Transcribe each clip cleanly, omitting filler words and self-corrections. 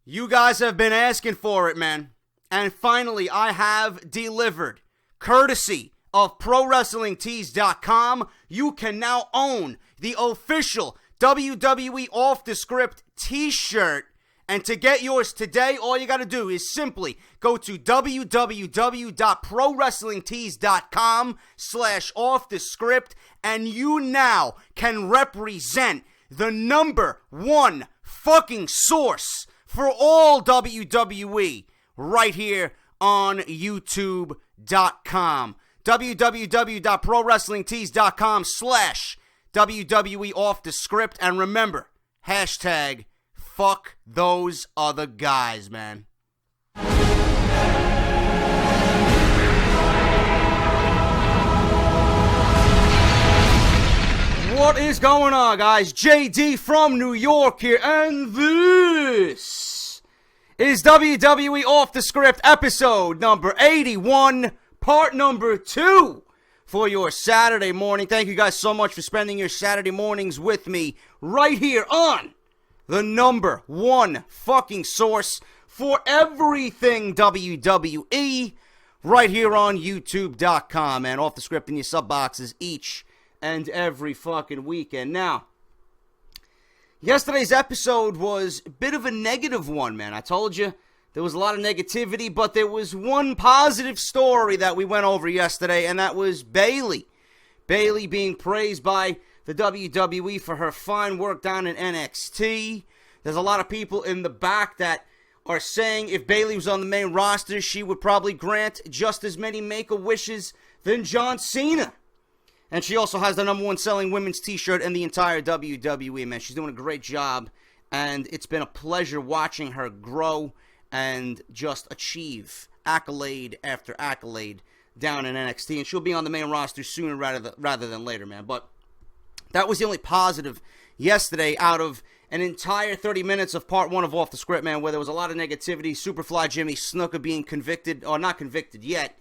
You guys have been asking for it, man. And finally, I have delivered. Courtesy of ProWrestlingTees.com, you can now own the official WWE Off The Script t-shirt. And to get yours today, all you got to do is simply go to www.ProWrestlingTees.com/offthescript, and you now can represent the number one fucking source for all WWE right here on YouTube.com. www.ProWrestlingTees.com/WWE Off The Script. And remember, hashtag fuck those other guys, man. What is going on, guys? JD from New York here, and this is WWE Off The Script, episode number 81, part number 2 for your Saturday morning. Thank you guys so much for spending your Saturday mornings with me right here on the number one fucking source for everything WWE right here on YouTube.com, man. Off The Script in your sub boxes each and every fucking weekend. Now, yesterday's episode was a bit of a negative one, man. I told you there was a lot of negativity, but there was one positive story that we went over yesterday, and that was Bayley. Bayley being praised by the WWE for her fine work down in NXT. There's a lot of people in the back that are saying if Bayley was on the main roster, she would probably grant just as many Make-A-Wishes than John Cena. And she also has the number one selling women's t-shirt in the entire WWE, man. She's doing a great job, and it's been a pleasure watching her grow and just achieve accolade after accolade down in NXT. And she'll be on the main roster sooner rather than later, man. But that was the only positive yesterday out of an entire 30 minutes of part 1 of Off The Script, man, where there was a lot of negativity. Superfly Jimmy Snuka being convicted, or not convicted yet,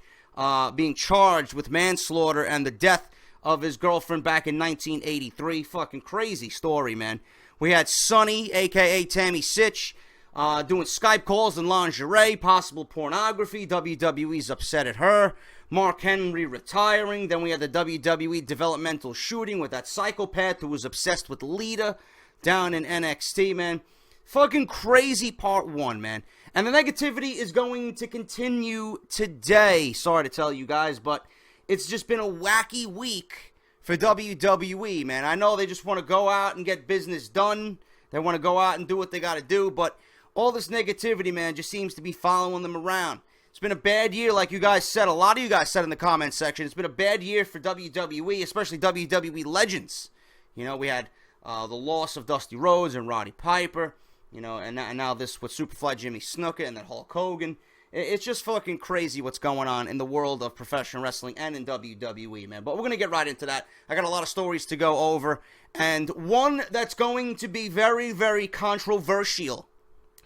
being charged with manslaughter and the death of his girlfriend back in 1983. Fucking crazy story, man. We had Sunny, a.k.a. Tammy Sitch, doing Skype calls in lingerie, possible pornography. WWE's upset at her. Mark Henry retiring. Then we had the WWE developmental shooting with that psychopath who was obsessed with Lita down in NXT, man. Fucking crazy part 1, man. And the negativity is going to continue today. Sorry to tell you guys, but it's just been a wacky week for WWE, man. I know they just want to go out and get business done. They want to go out and do what they got to do, but all this negativity, man, just seems to be following them around. It's been a bad year, like you guys said. A lot of you guys said in the comments section. It's been a bad year for WWE, especially WWE legends. You know, we had the loss of Dusty Rhodes and Roddy Piper, you know, and now this with Superfly Jimmy Snuka and then Hulk Hogan. It's just fucking crazy what's going on in the world of professional wrestling and in WWE, man. But we're going to get right into that. I got a lot of stories to go over, and one that's going to be very, very controversial,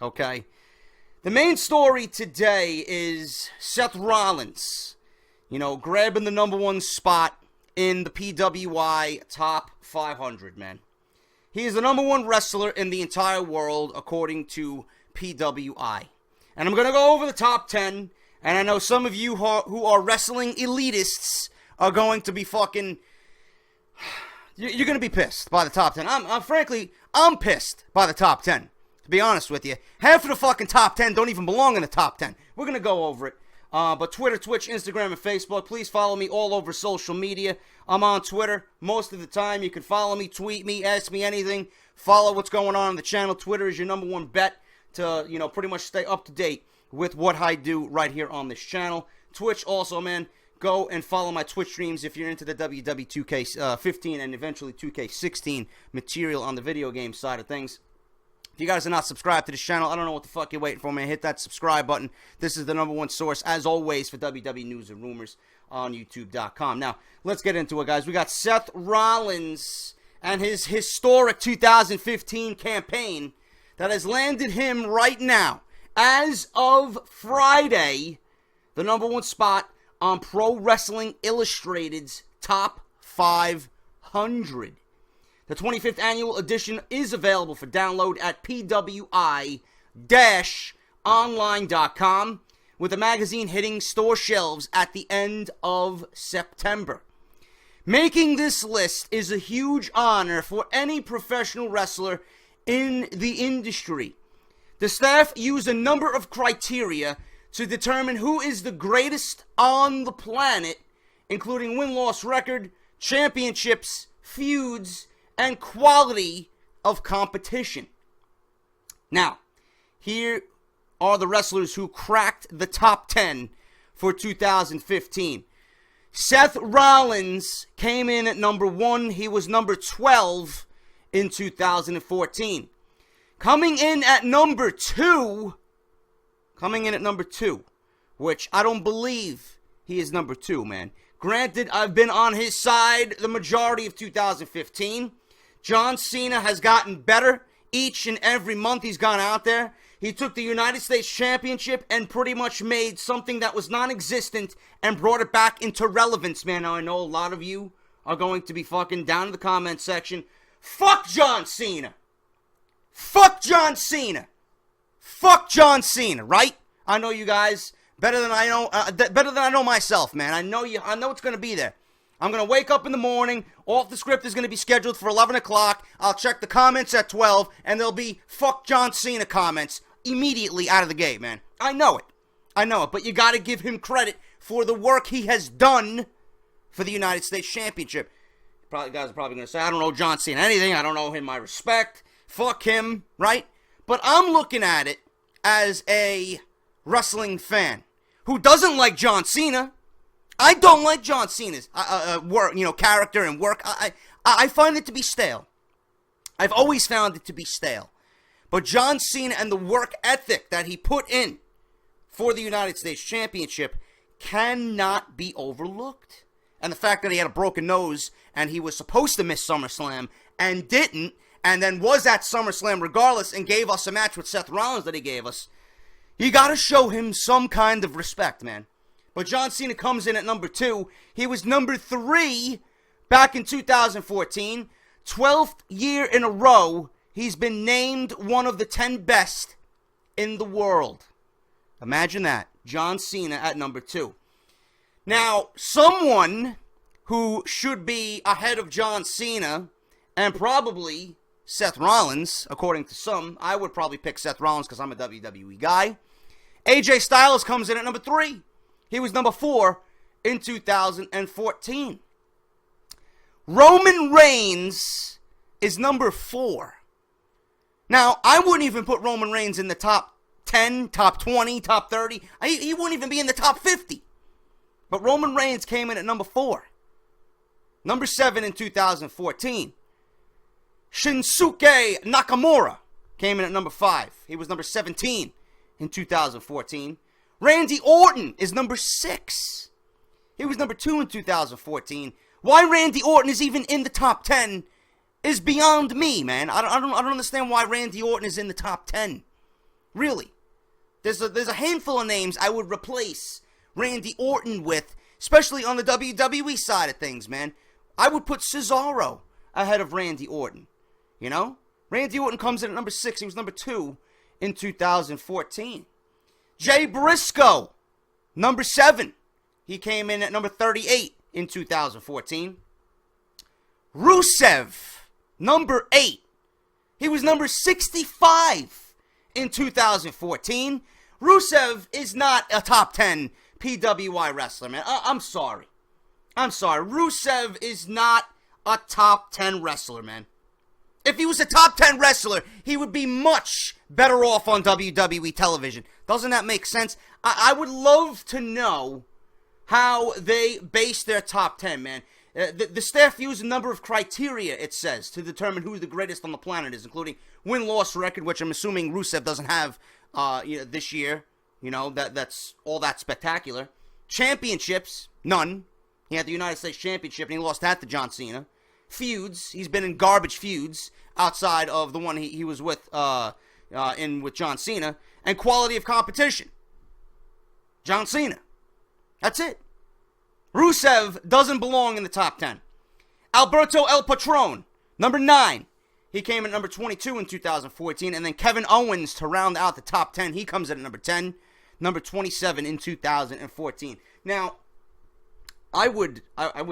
okay? The main story today is Seth Rollins, you know, grabbing the number one spot in the PWI Top 500, man. He is the number one wrestler in the entire world, according to PWI. And I'm going to go over the top 10, and I know some of you who are wrestling elitists are going to be fucking... You're going to be pissed by the top 10. Frankly, I'm pissed by the top 10, to be honest with you. Half of the fucking top 10 don't even belong in the top 10. We're going to go over it. But Twitter, Twitch, Instagram, and Facebook, please follow me all over social media. I'm on Twitter most of the time. You can follow me, tweet me, ask me anything. Follow what's going on the channel. Twitter is your number one bet to, you know, pretty much stay up to date with what I do right here on this channel. Twitch also, man, go and follow my Twitch streams if you're into the WWE 2K15 and eventually 2K16 material on the video game side of things. If you guys are not subscribed to this channel, I don't know what the fuck you're waiting for, man. Hit that subscribe button. This is the number one source, as always, for WWE news and rumors on YouTube.com. Now, let's get into it, guys. We got Seth Rollins and his historic 2015 campaign that has landed him right now, as of Friday, the number one spot on Pro Wrestling Illustrated's Top 500. The 25th annual edition is available for download at pwi.com. wrestling-online.com, with the magazine hitting store shelves at the end of September. Making this list is a huge honor for any professional wrestler in the industry. The staff used a number of criteria to determine who is the greatest on the planet, including win-loss record, championships, feuds, and quality of competition. Now, here are the wrestlers who cracked the top 10 for 2015. Seth Rollins came in at number 1. He was number 12 in 2014. Coming in at number 2, which I don't believe he is number 2, man. Granted, I've been on his side the majority of 2015. John Cena has gotten better each and every month he's gone out there. He took the United States Championship and pretty much made something that was non-existent and brought it back into relevance, man. Now, I know a lot of you are going to be fucking down in the comment section. Fuck John Cena. Fuck John Cena. Fuck John Cena, right? I know you guys better than I know myself, man. I know it's going to be there. I'm going to wake up in the morning. Off the Script is going to be scheduled for 11 o'clock. I'll check the comments at 12, and there'll be fuck John Cena comments immediately out of the gate, man. I know it. But you got to give him credit for the work he has done for the United States Championship. Guys are probably going to say, I don't know John Cena anything. I don't know him my respect. Fuck him, right? But I'm looking at it as a wrestling fan who doesn't like John Cena. I don't like John Cena's work, character and work. I find it to be stale. I've always found it to be stale. But John Cena and the work ethic that he put in for the United States Championship cannot be overlooked. And the fact that he had a broken nose and he was supposed to miss SummerSlam and didn't, and then was at SummerSlam regardless and gave us a match with Seth Rollins that he gave us, you gotta show him some kind of respect, man. But John Cena comes in at number 2. He was number 3 back in 2014. 12th year in a row, he's been named one of the 10 best in the world. Imagine that. John Cena at number 2. Now, someone who should be ahead of John Cena, and probably Seth Rollins, according to some, I would probably pick Seth Rollins because I'm a WWE guy. AJ Styles comes in at number 3. He was number 4 in 2014. Roman Reigns is number 4. Now, I wouldn't even put Roman Reigns in the top 10, top 20, top 30. He wouldn't even be in the top 50. But Roman Reigns came in at number 4. Number 7 in 2014. Shinsuke Nakamura came in at number 5. He was number 17 in 2014. Randy Orton is number 6. He was number 2 in 2014. Why Randy Orton is even in the top 10 is beyond me, man. I don't understand why Randy Orton is in the top 10. Really. There's a handful of names I would replace Randy Orton with, especially on the WWE side of things, man. I would put Cesaro ahead of Randy Orton. You know? Randy Orton comes in at number 6. He was number 2 in 2014. Jay Briscoe, number 7. He came in at number 38 in 2014. Rusev, number 8. He was number 65 in 2014. Rusev is not a top 10 PWI wrestler, man. I'm sorry. Rusev is not a top 10 wrestler, man. If he was a top 10 wrestler, he would be much better off on WWE television. Doesn't that make sense? I would love to know how they base their top 10, man. The staff used a number of criteria, it says, to determine who the greatest on the planet is, including win-loss record, which I'm assuming Rusev doesn't have this year. You know, that's all that spectacular. Championships, none. He had the United States Championship, and he lost that to John Cena. Feuds, he's been in garbage feuds outside of the one he was with with John Cena. And quality of competition, John Cena. That's it. Rusev doesn't belong in the top 10. Alberto El Patron, number 9. He came at number 22 in 2014. And then Kevin Owens, to round out the top 10, he comes in at number 10, number 27 in 2014. Now, I would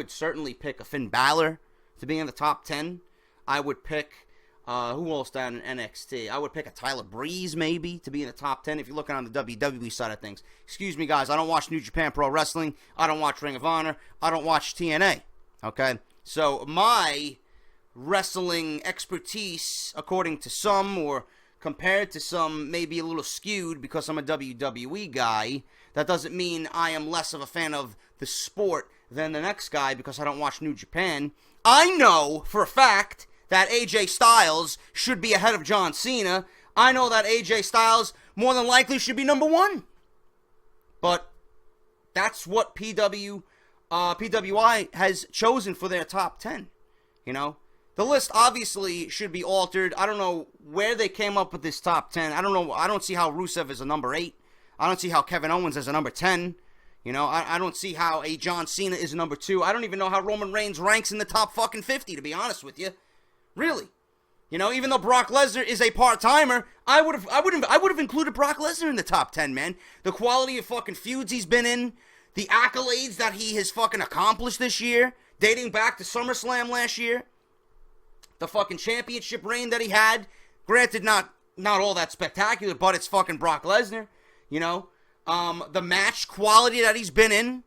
certainly pick a Finn Balor to be in the top 10. I would pick, who else down in NXT? I would pick a Tyler Breeze, maybe, to be in the top 10 if you're looking on the WWE side of things. Excuse me, guys, I don't watch New Japan Pro Wrestling. I don't watch Ring of Honor. I don't watch TNA, okay? So my wrestling expertise, according to some, or compared to some, may be a little skewed because I'm a WWE guy. That doesn't mean I am less of a fan of the sport than the next guy because I don't watch New Japan. I know for a fact that AJ Styles should be ahead of John Cena. I know that AJ Styles more than likely should be number 1. But that's what PWI has chosen for their top 10. You know, the list obviously should be altered. I don't know where they came up with this top 10. I don't know. I don't see how Rusev is a number 8. I don't see how Kevin Owens is a number 10. You know, I don't see how a John Cena is a number 2. I don't even know how Roman Reigns ranks in the top fucking 50, to be honest with you. Really. You know, even though Brock Lesnar is a part-timer, I would have included Brock Lesnar in the top 10, man. The quality of fucking feuds he's been in, the accolades that he has fucking accomplished this year, dating back to SummerSlam last year, the fucking championship reign that he had. Granted, not all that spectacular, but it's fucking Brock Lesnar, you know. The match quality that he's been in,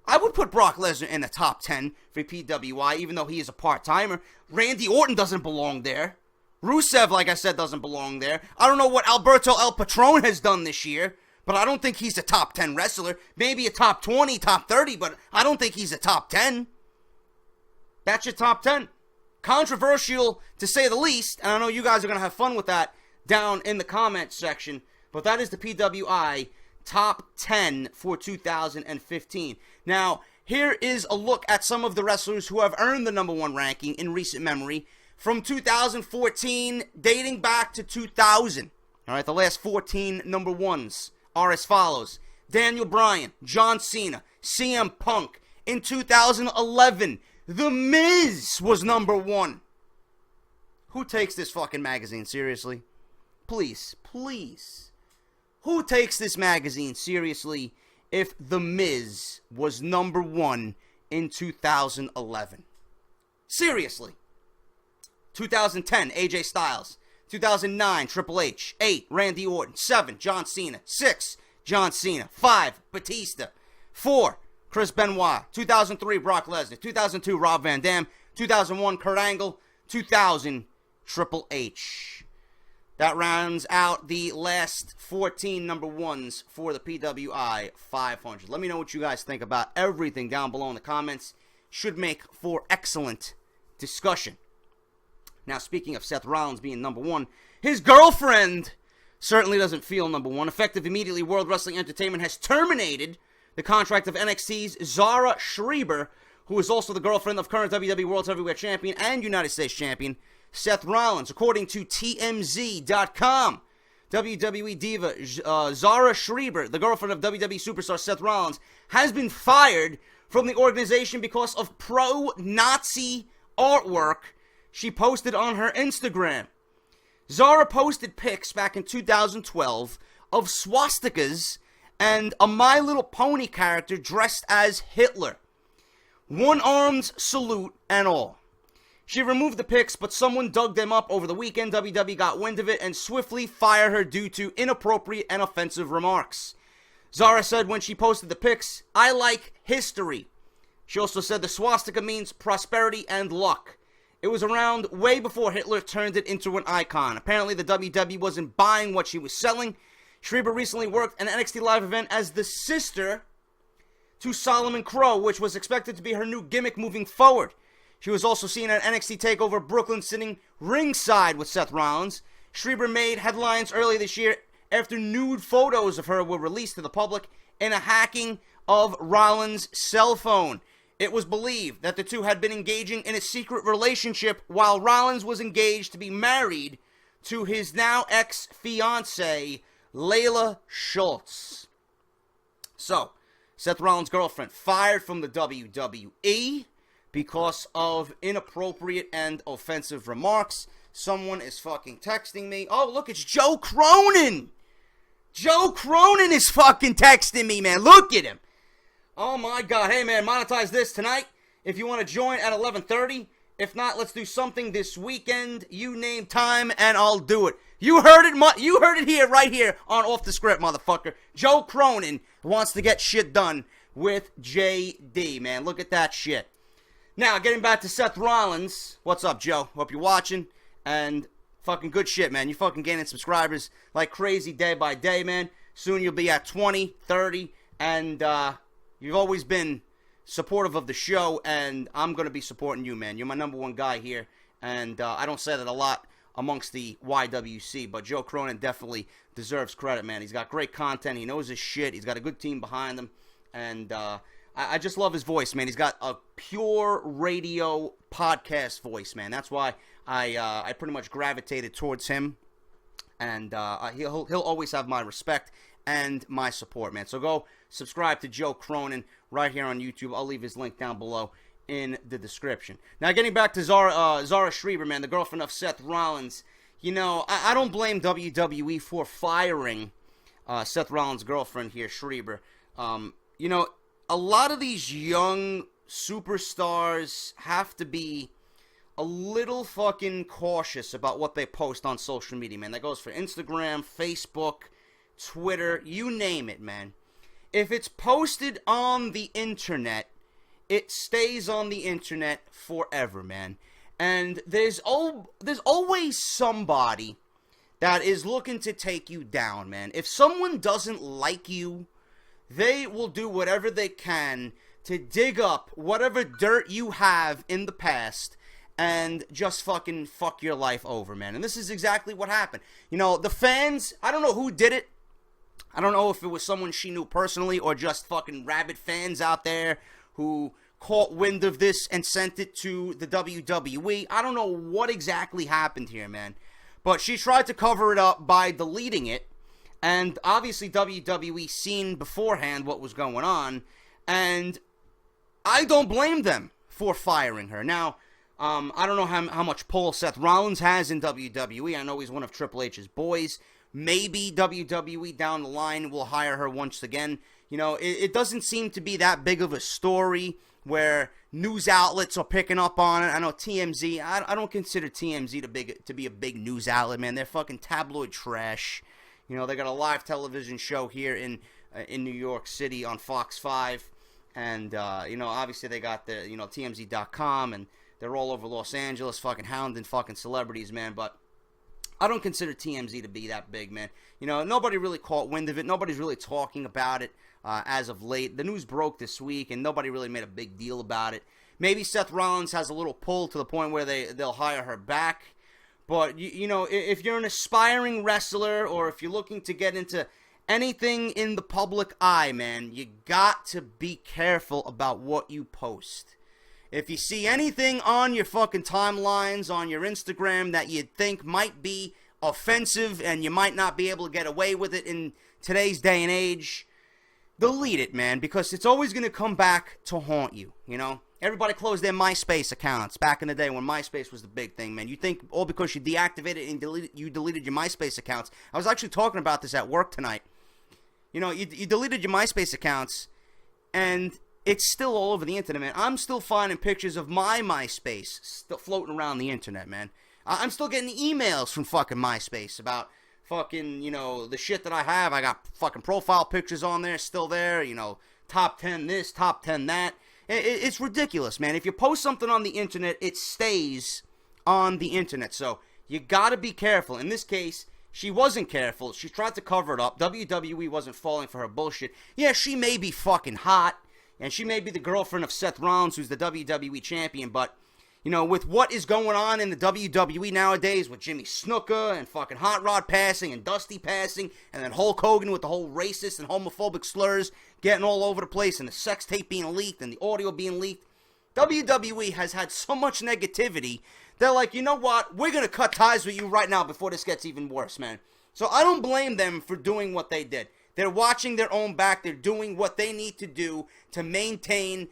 I would put Brock Lesnar in the top 10 for PWI, even though he is a part-timer. Randy Orton doesn't belong there. Rusev, like I said, doesn't belong there. I don't know what Alberto El Patron has done this year, but I don't think he's a top 10 wrestler. Maybe a top 20, top 30, but I don't think he's a top 10. That's your top 10. Controversial, to say the least, and I know you guys are going to have fun with that down in the comments section, but that is the PWI Top 10 for 2015. Now, here is a look at some of the wrestlers who have earned the number 1 ranking in recent memory from 2014 dating back to 2000. All right, the last 14 number 1s are as follows. Daniel Bryan, John Cena, CM Punk. In 2011, The Miz was number 1. Who takes this fucking magazine seriously? Please. Who takes this magazine seriously if The Miz was number 1 in 2011? Seriously. 2010, AJ Styles. 2009, Triple H. 8, Randy Orton. 7, John Cena. 6, John Cena. 5, Batista. 4, Chris Benoit. 2003, Brock Lesnar. 2002, Rob Van Dam. 2001, Kurt Angle. 2000, Triple H. That rounds out the last 14 number 1s for the PWI 500. Let me know what you guys think about everything down below in the comments. Should make for excellent discussion. Now, speaking of Seth Rollins being number 1, his girlfriend certainly doesn't feel number 1. Effective immediately, World Wrestling Entertainment has terminated the contract of NXT's Zara Schrieber, who is also the girlfriend of current WWE World Heavyweight Champion and United States Champion Seth Rollins. According to TMZ.com, WWE diva Zara Schrieber, the girlfriend of WWE superstar Seth Rollins, has been fired from the organization because of pro-Nazi artwork she posted on her Instagram. Zara posted pics back in 2012 of swastikas and a My Little Pony character dressed as Hitler. One-armed salute and all. She removed the pics, but someone dug them up over the weekend. WWE got wind of it and swiftly fired her due to inappropriate and offensive remarks. Zara said when she posted the pics, "I like history." She also said the swastika means prosperity and luck. It was around way before Hitler turned it into an icon. Apparently the WWE wasn't buying what she was selling. Schrieber recently worked an NXT Live event as the sister to Solomon Crow, which was expected to be her new gimmick moving forward. She was also seen at NXT TakeOver Brooklyn sitting ringside with Seth Rollins. Schrieber made headlines early this year after nude photos of her were released to the public in a hacking of Rollins' cell phone. It was believed that the two had been engaging in a secret relationship while Rollins was engaged to be married to his now ex-fiancée, Layla Schultz. So, Seth Rollins' girlfriend fired from the WWE because of inappropriate and offensive remarks. Someone is fucking texting me. Oh, look, it's Joe Cronin. Joe Cronin is fucking texting me, man. Look at him. Oh, my God. Hey, man, monetize this tonight. If you want to join at 11:30. If not, let's do something this weekend. You name time, and I'll do it. You heard it. You heard it here, right here on Off the Script, motherfucker. Joe Cronin wants to get shit done with JD, man. Look at that shit. Now, getting back to Seth Rollins. What's up, Joe? Hope you're watching. And fucking good shit, man. You fucking gaining subscribers like crazy day by day, man. Soon you'll be at 20, 30, and you've always been supportive of the show, and I'm going to be supporting you, man. You're my number one guy here, and I don't say that a lot amongst the YWC, but Joe Cronin definitely deserves credit, man. He's got great content. He knows his shit. He's got a good team behind him, and I just love his voice, man. He's got a pure radio podcast voice, man. That's why I pretty much gravitated towards him, and he'll always have my respect and my support, man. So go subscribe to Joe Cronin right here on YouTube. I'll leave his link down below in the description. Now, getting back to Zara Schrieber, man, the girlfriend of Seth Rollins. You know, I don't blame WWE for firing Seth Rollins' girlfriend here, Schrieber. You know, a lot of these young superstars have to be a little fucking cautious about what they post on social media, man. That goes for Instagram, Facebook, Twitter, you name it, man. If it's posted on the internet, it stays on the internet forever, man. And there's always somebody that is looking to take you down, man. If someone doesn't like you, they will do whatever they can to dig up whatever dirt you have in the past and just fucking fuck your life over, man. And this is exactly what happened. You know, the fans, I don't know who did it. I don't know if it was someone she knew personally or just fucking rabid fans out there who caught wind of this and sent it to the WWE. I don't know what exactly happened here, man. But she tried to cover it up by deleting it. And obviously WWE seen beforehand what was going on. And I don't blame them for firing her. Now, I don't know how much pull Seth Rollins has in WWE. I know he's one of Triple H's boys. Maybe WWE down the line will hire her once again. You know, it doesn't seem to be that big of a story where news outlets are picking up on it. I know TMZ, I don't consider TMZ to be a big news outlet, man. They're fucking tabloid trash. You know, they got a live television show here in New York City on Fox 5. And, you know, obviously they got the, you know, TMZ.com, and they're all over Los Angeles, fucking hounding fucking celebrities, man. But I don't consider TMZ to be that big, man. You know, nobody really caught wind of it. Nobody's really talking about it as of late. The news broke this week, and nobody really made a big deal about it. Maybe Seth Rollins has a little pull to the point where they'll hire her back. But, you know, if you're an aspiring wrestler or if you're looking to get into anything in the public eye, man, you got to be careful about what you post. If you see anything on your fucking timelines, on your Instagram that you think might be offensive and you might not be able to get away with it in today's day and age, delete it, man, because it's always going to come back to haunt you, you know? Everybody closed their MySpace accounts back in the day when MySpace was the big thing, man. You think all because you deactivated and deleted your MySpace accounts. I was actually talking about this at work tonight. You know, you deleted your MySpace accounts, and it's still all over the internet, man. I'm still finding pictures of my MySpace still floating around the internet, man. I'm still getting emails from fucking MySpace about fucking, you know, the shit that I have. I got fucking profile pictures on there, still there, you know, top 10 this, top 10 that. It's ridiculous, man. If you post something on the internet, it stays on the internet. So you gotta be careful. In this case, she wasn't careful. She tried to cover it up. WWE wasn't falling for her bullshit. Yeah, she may be fucking hot, and she may be the girlfriend of Seth Rollins, who's the WWE champion, but, you know, with what is going on in the WWE nowadays, with Jimmy Snuka and fucking Hot Rod passing and Dusty passing, and then Hulk Hogan with the whole racist and homophobic slurs getting all over the place, and the sex tape being leaked, and the audio being leaked, WWE has had so much negativity. They're like, you know what? We're going to cut ties with you right now before this gets even worse, man. So I don't blame them for doing what they did. They're watching their own back. They're doing what they need to do to maintain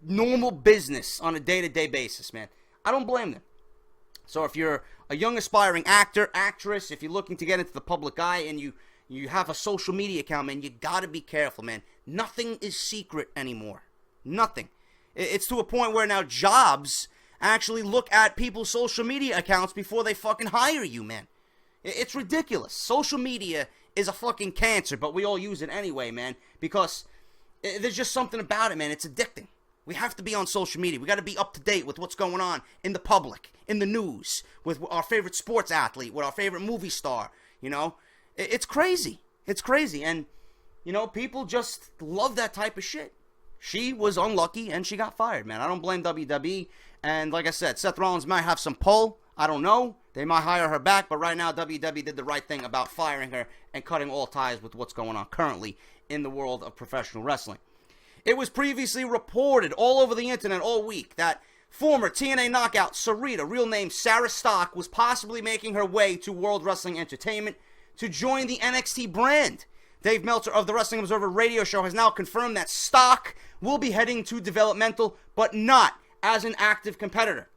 normal business on a day-to-day basis, man. I don't blame them. So if you're a young aspiring actor, actress, if you're looking to get into the public eye and you have a social media account, man, you gotta be careful, man. Nothing is secret anymore. Nothing. It's to a point where now jobs actually look at people's social media accounts before they fucking hire you, man. It's ridiculous. Social media is a fucking cancer, but we all use it anyway, man, because there's just something about it, man. It's addicting. We have to be on social media. We got to be up to date with what's going on in the public, in the news, with our favorite sports athlete, with our favorite movie star, you know? It's crazy. It's crazy, and, you know, people just love that type of shit. She was unlucky, and she got fired, man. I don't blame WWE, and like I said, Seth Rollins might have some pull. I don't know. They might hire her back, but right now WWE did the right thing about firing her and cutting all ties with what's going on currently in the world of professional wrestling. It was previously reported all over the internet all week that former TNA knockout Sarita, real name Sarah Stock, was possibly making her way to World Wrestling Entertainment to join the NXT brand. Dave Meltzer of the Wrestling Observer radio show has now confirmed that Stock will be heading to developmental, but not as an active competitor.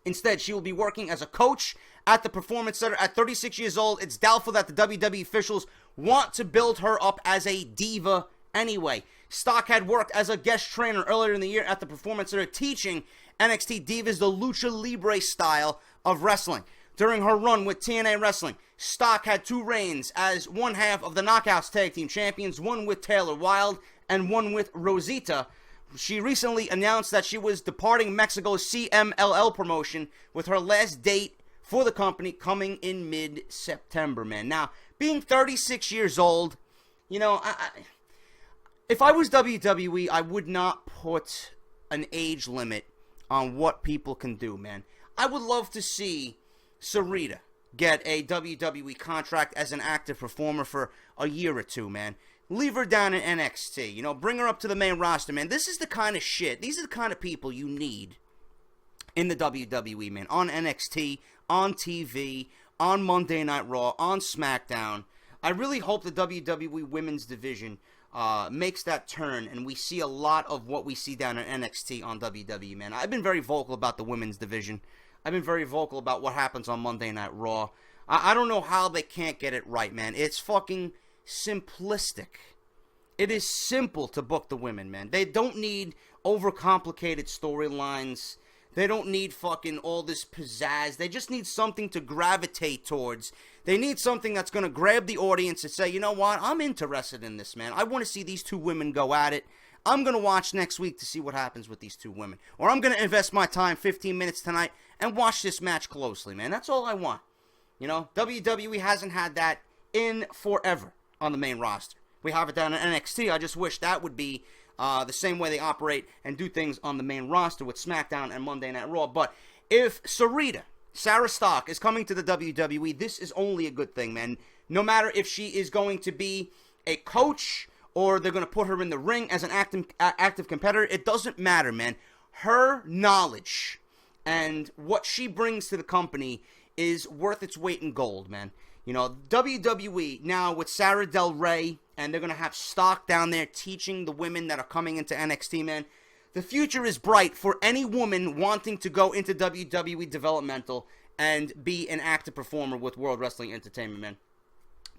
Instead, she will be working as a coach at the Performance Center. At 36 years old, it's doubtful that the WWE officials want to build her up as a diva anyway. Stock had worked as a guest trainer earlier in the year at the Performance Center, teaching NXT divas the Lucha Libre style of wrestling. During her run with TNA Wrestling, Stock had two reigns as one half of the Knockouts Tag Team Champions, one with Taylor Wilde and one with Rosita. She recently announced that she was departing Mexico's CMLL promotion, with her last date for the company coming in mid-September, man. Now, being 36 years old, you know, if I was WWE, I would not put an age limit on what people can do, man. I would love to see Sarita get a WWE contract as an active performer for a year or two, man. Leave her down in NXT, you know, bring her up to the main roster, man. This is the kind of shit, these are the kind of people you need in the WWE, man. On NXT, on TV, on Monday Night Raw, on SmackDown. I really hope the WWE Women's Division makes that turn, and we see a lot of what we see down at NXT on WWE, man. I've been very vocal about the Women's Division. I've been very vocal about what happens on Monday Night Raw. I don't know how they can't get it right, man. It's fucking simplistic. It is simple to book the women, man. They don't need overcomplicated storylines. They don't need fucking all this pizzazz. They just need something to gravitate towards. They need something that's going to grab the audience and say, you know what, I'm interested in this, man. I want to see these two women go at it. I'm going to watch next week to see what happens with these two women. Or I'm going to invest my time, 15 minutes tonight, and watch this match closely, man. That's all I want. You know, WWE hasn't had that in forever on the main roster. We have it down in NXT. I just wish that would be the same way they operate and do things on the main roster with SmackDown and Monday Night Raw. But if Sarah Stock, is coming to the WWE, this is only a good thing, man. No matter if she is going to be a coach or they're going to put her in the ring as an active competitor, it doesn't matter, man. Her knowledge and what she brings to the company is worth its weight in gold, man. You know, WWE now with Sarah Del Rey, and they're going to have Stock down there teaching the women that are coming into NXT, man. The future is bright for any woman wanting to go into WWE developmental and be an active performer with World Wrestling Entertainment, man.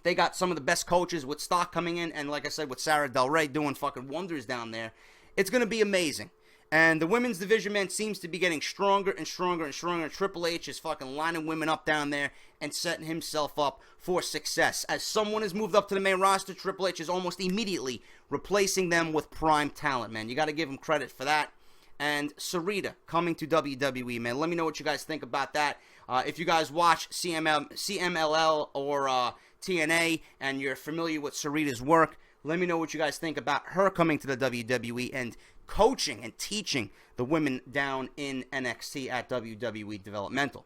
They got some of the best coaches with Stock coming in, and like I said, with Sarah Del Rey doing fucking wonders down there. It's going to be amazing. And the women's division, man, seems to be getting stronger and stronger and stronger. Triple H is fucking lining women up down there and setting himself up for success. As someone has moved up to the main roster, Triple H is almost immediately replacing them with prime talent, man. You got to give him credit for that. And Sarita coming to WWE, man. Let me know what you guys think about that. If you guys watch CMLL or TNA and you're familiar with Sarita's work, let me know what you guys think about her coming to the WWE and coaching and teaching the women down in NXT at WWE Developmental.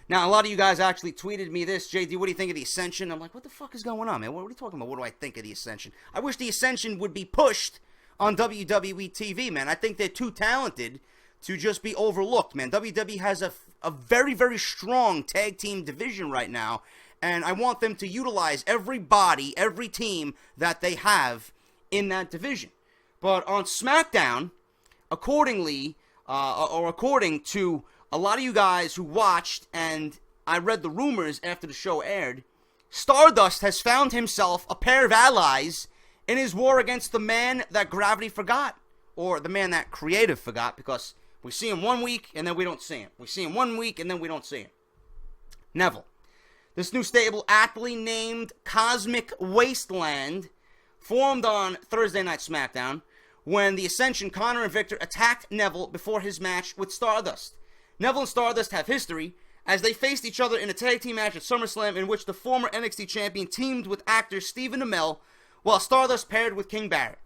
Now, a lot of you guys actually tweeted me this. JD, what do you think of the Ascension? I'm like, what the fuck is going on, man? What are you talking about? What do I think of the Ascension? I wish the Ascension would be pushed on WWE TV, man. I think they're too talented to just be overlooked, man. WWE has a very, very strong tag team division right now, and I want them to utilize every body, every team that they have in that division. But on SmackDown, according to a lot of you guys who watched, and I read the rumors after the show aired, Stardust has found himself a pair of allies in his war against the man that gravity forgot, or the man that creative forgot, because we see him 1 week and then we don't see him. We see him 1 week and then we don't see him. Neville. This new stable, aptly named Cosmic Wasteland, formed on Thursday Night SmackDown when the Ascension, Connor and Victor, attacked Neville before his match with Stardust. Neville and Stardust have history as they faced each other in a tag team match at SummerSlam in which the former NXT champion teamed with actor Stephen Amell while Stardust paired with King Barrett.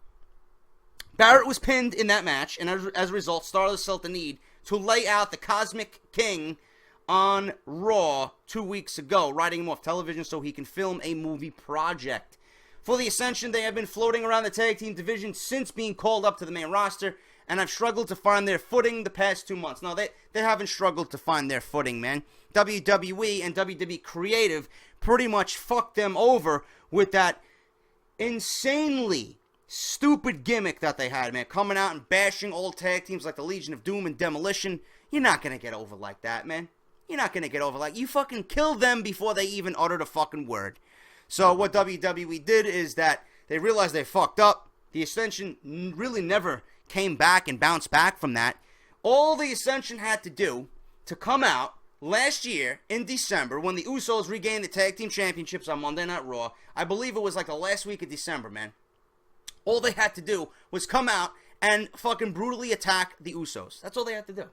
Barrett was pinned in that match, and as a result, Stardust felt the need to lay out the Cosmic King on Raw 2 weeks ago, writing him off television so he can film a movie project. For the Ascension, they have been floating around the tag team division since being called up to the main roster, and have struggled to find their footing the past 2 months. No, they haven't struggled to find their footing, man. WWE and WWE Creative pretty much fucked them over with that insanely stupid gimmick that they had, man. Coming out and bashing old tag teams like the Legion of Doom and Demolition. You're not going to get over like that, man. You're not going to get over like... You fucking killed them before they even uttered a fucking word. So what WWE did is that they realized they fucked up. The Ascension really never came back and bounced back from that. All the Ascension had to do to come out last year in December when the Usos regained the tag team championships on Monday Night Raw. I believe it was like the last week of December, man. All they had to do was come out and fucking brutally attack the Usos. That's all they had to do.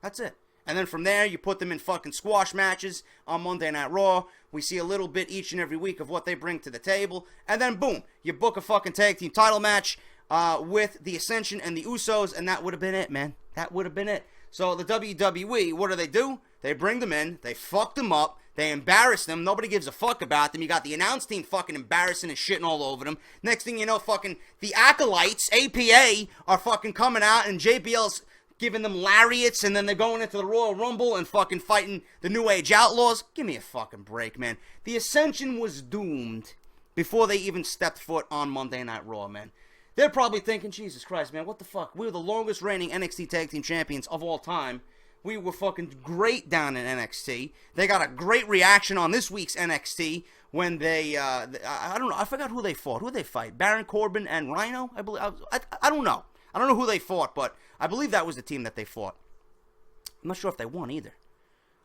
That's it. And then from there, you put them in fucking squash matches on Monday Night Raw. We see a little bit each and every week of what they bring to the table. And then, boom, you book a fucking tag team title match with the Ascension and the Usos, and that would have been it, man. That would have been it. So the WWE, what do? They bring them in. They fuck them up. They embarrass them. Nobody gives a fuck about them. You got the announce team fucking embarrassing and shitting all over them. Next thing you know, fucking the Acolytes, APA, are fucking coming out, and JBL's giving them lariats, and then they're going into the Royal Rumble and fucking fighting the New Age Outlaws. Give me a fucking break, man. The Ascension was doomed before they even stepped foot on Monday Night Raw, man. They're probably thinking, Jesus Christ, man, what the fuck? We were the longest reigning NXT Tag Team Champions of all time. We were fucking great down in NXT. They got a great reaction on this week's NXT when they, I don't know, I forgot who they fought. Who did they fight? Baron Corbin and Rhino? I believe. I don't know. I don't know who they fought, but I believe that was the team that they fought. I'm not sure if they won either.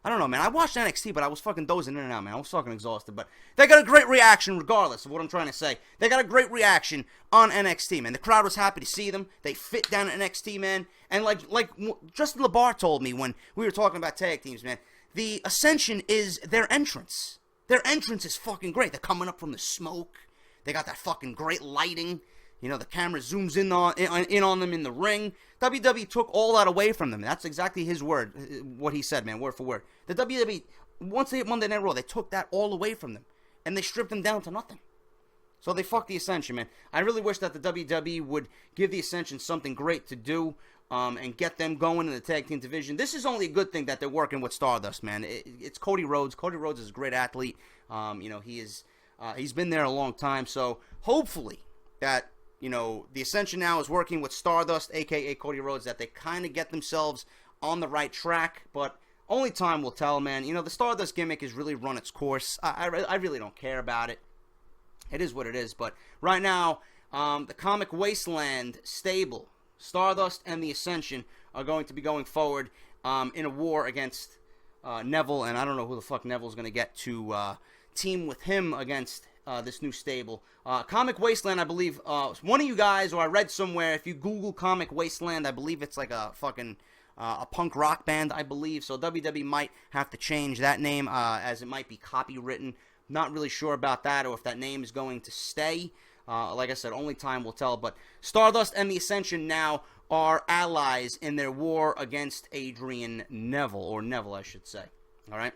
I don't know, man. I watched NXT, but I was fucking dozing in and out, man. I was fucking exhausted, but they got a great reaction regardless of what I'm trying to say. They got a great reaction on NXT, man. The crowd was happy to see them. They fit down at NXT, man. And like Justin LeBar told me when we were talking about tag teams, man, the Ascension is their entrance. Their entrance is fucking great. They're coming up from the smoke. They got that fucking great lighting. You know, the camera zooms in on them in the ring. WWE took all that away from them. That's exactly his word, what he said, man, word for word. The WWE, once they hit Monday Night Raw, they took that all away from them. And they stripped them down to nothing. So they fucked the Ascension, man. I really wish that the WWE would give the Ascension something great to do and get them going in the tag team division. This is only a good thing that they're working with Stardust, man. It's Cody Rhodes. Cody Rhodes is a great athlete. You know, he's been there a long time. So hopefully that, you know, the Ascension now is working with Stardust, a.k.a. Cody Rhodes, that they kind of get themselves on the right track, but only time will tell, man. You know, the Stardust gimmick has really run its course. I really don't care about it. It is what it is, but right now, the Comic Wasteland stable, Stardust and the Ascension, are going to be going forward in a war against Neville, and I don't know who the fuck Neville's going to get to team with him against this new stable. Comic Wasteland, I believe, one of you guys, or I read somewhere, if you Google Comic Wasteland, I believe it's like a fucking a punk rock band, I believe. So WWE might have to change that name as it might be copywritten. Not really sure about that, or if that name is going to stay. Like I said, only time will tell. But Stardust and the Ascension now are allies in their war against Adrian Neville, or Neville, I should say. All right.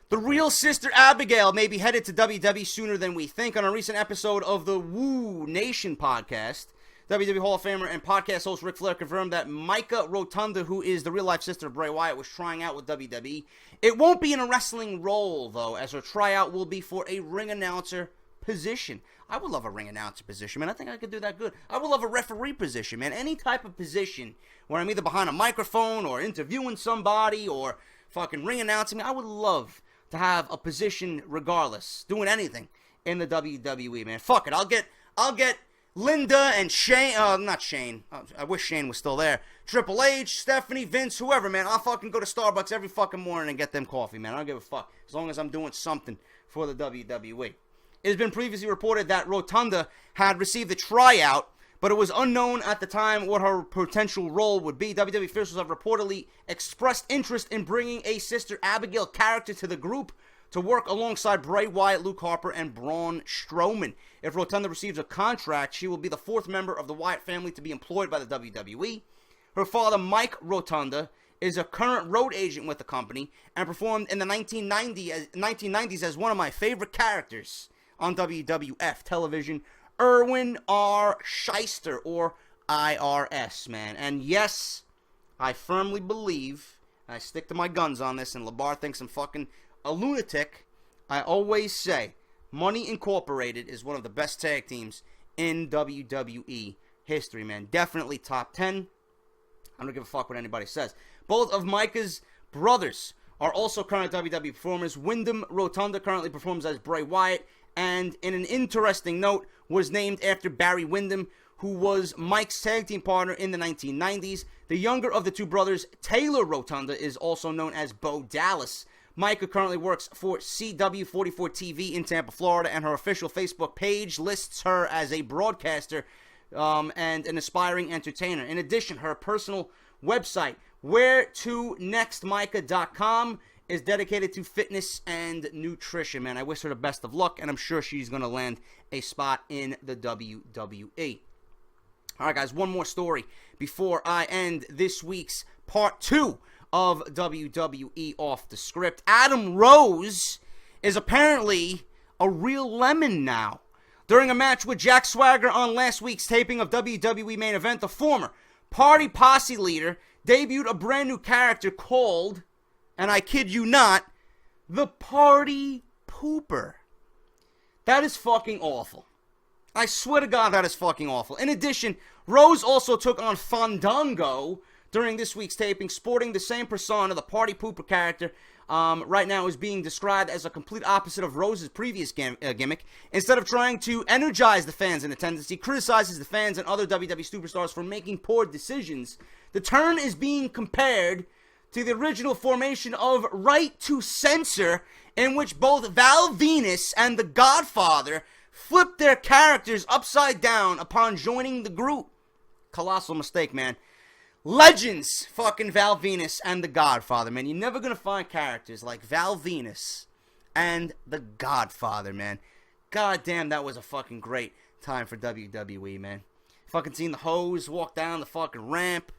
The real Sister Abigail may be headed to WWE sooner than we think. On a recent episode of the Woo Nation podcast, WWE Hall of Famer and podcast host Ric Flair confirmed that Micah Rotunda, who is the real-life sister of Bray Wyatt, was trying out with WWE. It won't be in a wrestling role, though, as her tryout will be for a ring announcer position. I would love a ring announcer position, man. I think I could do that good. I would love a referee position, man. Any type of position where I'm either behind a microphone or interviewing somebody or fucking ring announcing. I would love to have a position regardless, doing anything in the WWE, man. Fuck it. I'll get Linda and Shane, not Shane. I wish Shane was still there. Triple H, Stephanie, Vince, whoever, man. I'll fucking go to Starbucks every fucking morning and get them coffee, man. I don't give a fuck. As long as I'm doing something for the WWE. It has been previously reported that Rotunda had received a tryout, but it was unknown at the time what her potential role would be. WWE officials have reportedly expressed interest in bringing a Sister Abigail character to the group to work alongside Bray Wyatt, Luke Harper, and Braun Strowman. If Rotunda receives a contract, she will be the fourth member of the Wyatt family to be employed by the WWE. Her father, Mike Rotunda, is a current road agent with the company and performed in the 1990s as one of my favorite characters on WWF television, Irwin R. Shyster, or IRS, man. And yes, I firmly believe, I stick to my guns on this, and LeBar thinks I'm fucking a lunatic. I always say, Money Incorporated is one of the best tag teams in WWE history, man. Definitely top 10. I don't give a fuck what anybody says. Both of Micah's brothers are also current WWE performers. Wyndham Rotunda currently performs as Bray Wyatt, and in an interesting note, was named after Barry Windham, who was Mike's tag team partner in the 1990s. The younger of the two brothers, Taylor Rotunda, is also known as Bo Dallas. Micah currently works for CW44 TV in Tampa, Florida, and her official Facebook page lists her as a broadcaster and an aspiring entertainer. In addition, her personal website, wheretonextmicah.com, is dedicated to fitness and nutrition, man. I wish her the best of luck, and I'm sure she's going to land a spot in the WWE. All right, guys, one more story before I end this week's part 2 of WWE Off the Script. Adam Rose is apparently a real lemon now. During a match with Jack Swagger on last week's taping of WWE Main Event, the former Party Posse leader debuted a brand new character called, and I kid you not, the Party Pooper. That is fucking awful. I swear to God, that is fucking awful. In addition, Rose also took on Fandango during this week's taping, sporting the same persona. The Party Pooper character right now is being described as a complete opposite of Rose's previous gimmick. Instead of trying to energize the fans in attendance, he criticizes the fans and other WWE superstars for making poor decisions. The turn is being compared to the original formation of Right to Censor, in which both Val Venus and The Godfather flipped their characters upside down upon joining the group. Colossal mistake, man. Legends, fucking Val Venus and The Godfather, man. You're never gonna find characters like Val Venus and The Godfather, man. God damn, that was a fucking great time for WWE, man. Fucking seeing the hose walk down the fucking ramp,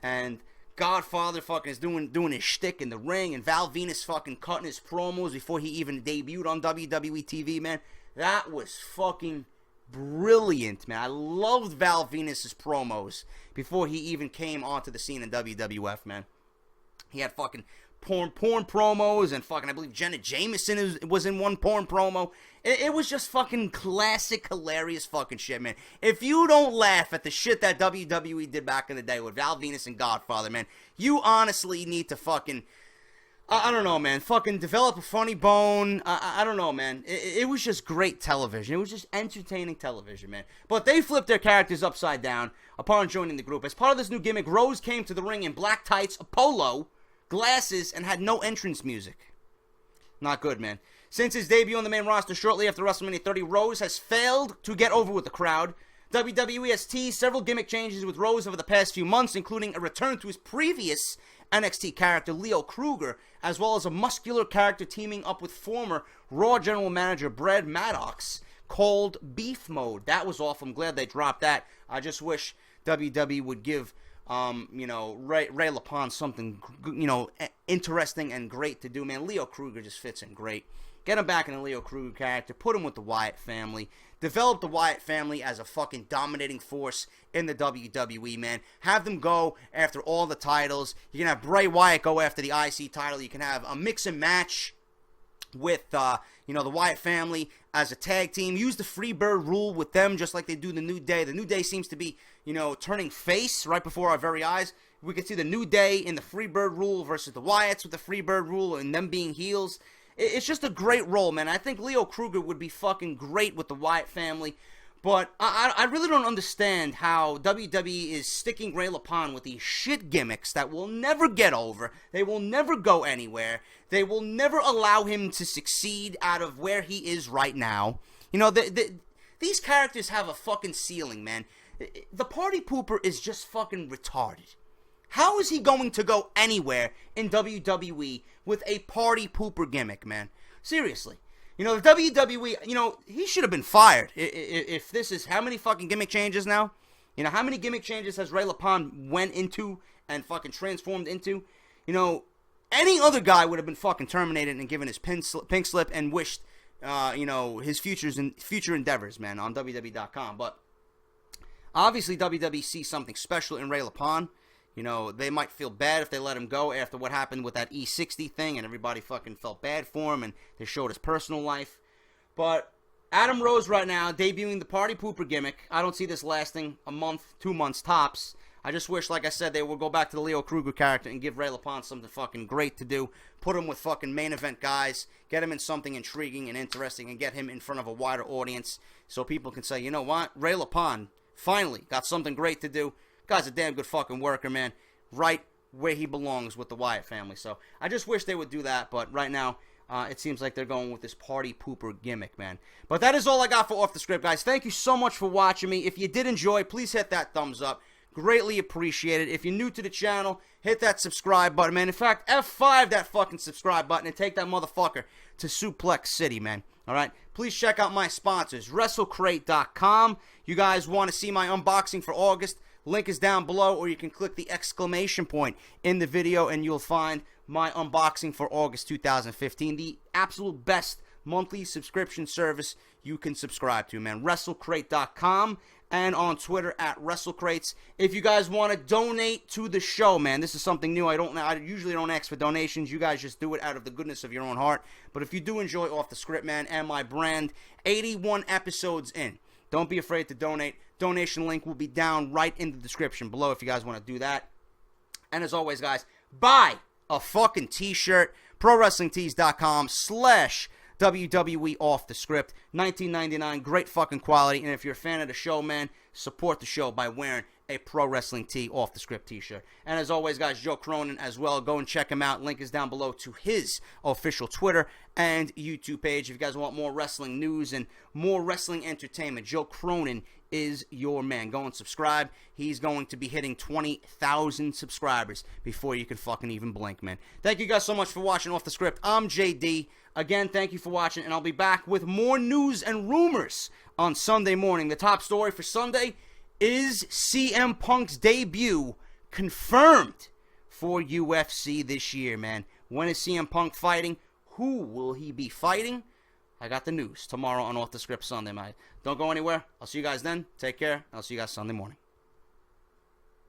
and Godfather fucking is doing his shtick in the ring, and Val Venus fucking cutting his promos before he even debuted on WWE TV, man. That was fucking brilliant, man. I loved Val Venus's promos before he even came onto the scene in WWF, man. He had fucking porn promos, and fucking, I believe Jenna Jameson was in one porn promo. It was just fucking classic, hilarious fucking shit, man. If you don't laugh at the shit that WWE did back in the day with Val Venus and Godfather, man, you honestly need to fucking, I don't know, man, fucking develop a funny bone. I don't know, man. It was just great television. It was just entertaining television, man. But they flipped their characters upside down upon joining the group. As part of this new gimmick, Rose came to the ring in black tights, a polo, glasses, and had no entrance music. Not good, man. Since his debut on the main roster shortly after WrestleMania 30, Rose has failed to get over with the crowd. WWE has teased several gimmick changes with Rose over the past few months, including a return to his previous NXT character, Leo Kruger, as well as a muscular character teaming up with former Raw General Manager Brad Maddox, called Beef Mode. That was awful. I'm glad they dropped that. I just wish WWE would give Ray LaPon something, interesting and great to do, man. Leo Kruger just fits in great. Get him back in the Leo Kruger character. Put him with the Wyatt family. Develop the Wyatt family as a fucking dominating force in the WWE, man. Have them go after all the titles. You can have Bray Wyatt go after the IC title. You can have a mix and match with, the Wyatt family as a tag team. Use the Freebird rule with them just like they do the New Day. The New Day seems to be, turning face right before our very eyes. We could see the New Day in the Freebird rule versus the Wyatts with the Freebird rule and them being heels. It's just a great role, man. I think Leo Kruger would be fucking great with the Wyatt family. But I really don't understand how WWE is sticking Ray LaPon with these shit gimmicks that will never get over. They will never go anywhere. They will never allow him to succeed out of where he is right now. These characters have a fucking ceiling, man. The Party Pooper is just fucking retarded. How is he going to go anywhere in WWE with a Party Pooper gimmick, man? Seriously. The WWE, he should have been fired. If this is how many fucking gimmick changes now? How many gimmick changes has Ray LaPon went into and fucking transformed into? Any other guy would have been fucking terminated and given his pink slip and wished, his future endeavors, man, on WWE.com. But obviously WWE sees something special in Ray LaPon. They might feel bad if they let him go after what happened with that E60 thing, and everybody fucking felt bad for him, and they showed his personal life. But Adam Rose right now, debuting the Party Pooper gimmick. I don't see this lasting a month, 2 months tops. I just wish, like I said, they would go back to the Leo Kruger character and give Ray LaPon something fucking great to do. Put him with fucking main event guys. Get him in something intriguing and interesting, and get him in front of a wider audience so people can say, you know what? Ray LaPon finally got something great to do. Guy's a damn good fucking worker, man. Right where he belongs with the Wyatt family. So I just wish they would do that. But right now, it seems like they're going with this Party Pooper gimmick, man. But that is all I got for Off the Script, guys. Thank you so much for watching me. If you did enjoy, please hit that thumbs up. Greatly appreciated. If you're new to the channel, hit that subscribe button, man. In fact, F5 that fucking subscribe button and take that motherfucker to Suplex City, man. All right? Please check out my sponsors, WrestleCrate.com. You guys want to see my unboxing for August? Link is down below, or you can click the exclamation point in the video and you'll find my unboxing for August 2015. The absolute best monthly subscription service you can subscribe to, man. WrestleCrate.com and on Twitter at WrestleCrates. If you guys want to donate to the show, man, this is something new. I usually don't ask for donations. You guys just do it out of the goodness of your own heart. But if you do enjoy Off the Script, man, and my brand, 81 episodes in, don't be afraid to donate. Donation link will be down right in the description below if you guys want to do that. And as always, guys, buy a fucking t-shirt. ProWrestlingTees.com/WWE Off The Script. $19.99, great fucking quality. And if you're a fan of the show, man, support the show by wearing a Pro Wrestling Tee Off The Script t-shirt. And as always, guys, Joe Cronin as well. Go and check him out. Link is down below to his official Twitter and YouTube page. If you guys want more wrestling news and more wrestling entertainment, Joe Cronin is your man. Go and subscribe. He's going to be hitting 20,000 subscribers before you can fucking even blink, man. Thank you guys so much for watching Off the Script. I'm JD. Again, thank you for watching, and I'll be back with more news and rumors on Sunday morning. The top story for Sunday is CM Punk's debut confirmed for UFC this year, man. When is CM Punk fighting? Who will he be fighting? I got the news tomorrow on Off the Script Sunday, man. Don't go anywhere. I'll see you guys then. Take care. I'll see you guys Sunday morning.